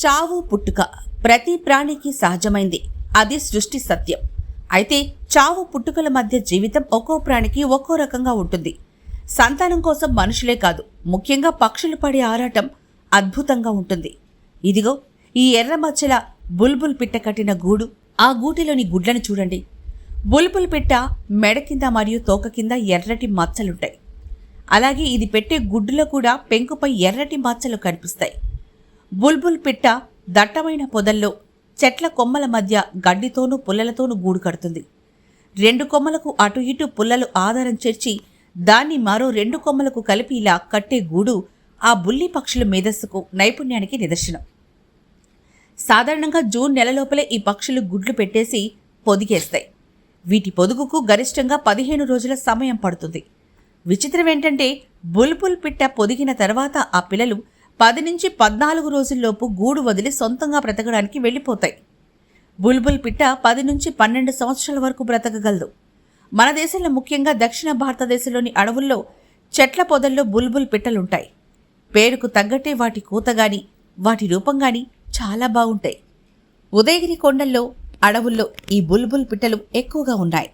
చావు పుట్టుక ప్రతి ప్రాణికి సహజమైంది. అది సృష్టి సత్యం. అయితే చావు పుట్టుకల మధ్య జీవితం ఒక్కో ప్రాణికి ఒక్కో రకంగా ఉంటుంది. సంతానం కోసం మనుషులే కాదు, ముఖ్యంగా పక్షులు పడే ఆరాటం అద్భుతంగా ఉంటుంది. ఇదిగో ఈ ఎర్ర మచ్చల బుల్బుల్ పిట్ట కట్టిన గూడు, ఆ గూటిలోని గుడ్లను చూడండి. బుల్బుల్ పిట్ట మెడ కింద మరియు తోక కింద ఎర్రటి మచ్చలుంటాయి. అలాగే ఇది పెట్టే గుడ్డులో కూడా పెంకుపై ఎర్రటి మచ్చలు కనిపిస్తాయి. బుల్బుల్ పిట్ట దట్టమైన పొదల్లో చెట్ల కొమ్మల మధ్య గడ్డితోనూ పుల్లలతోనూ గూడు కడుతుంది. 2 కొమ్మలకు అటు ఇటు పుల్లలు ఆధారం చేర్చి దాన్ని మరో 2 కొమ్మలకు కలిపి ఇలా కట్టే గూడు ఆ బుల్లి పక్షుల మేధస్సుకు, నైపుణ్యానికి నిదర్శనం. సాధారణంగా జూన్ నెలలోపలే ఈ పక్షులు గుడ్లు పెట్టేసి పొదిగేస్తాయి. వీటి పొదుగుకు గరిష్టంగా 15 రోజుల సమయం పడుతుంది. విచిత్రం ఏంటంటే బుల్బుల్ పిట్ట పొదిగిన తర్వాత ఆ పిల్లలు 10 నుంచి 14 రోజుల్లోపు గూడు వదిలి సొంతంగా బ్రతకడానికి వెళ్ళిపోతాయి. బుల్బుల్ పిట్ట 10 నుంచి 12 సంవత్సరాల వరకు బ్రతకగలదు. మన దేశంలో, ముఖ్యంగా దక్షిణ భారతదేశంలోని అడవుల్లో చెట్ల పొదల్లో బుల్బుల్ పిట్టలుంటాయి. పేరుకు తగ్గట్టే వాటి కూతగాని, వాటి రూపంగాని చాలా బాగుంటాయి. ఉదయగిరి కొండల్లో, అడవుల్లో ఈ బుల్బుల్ పిట్టలు ఎక్కువగా ఉన్నాయి.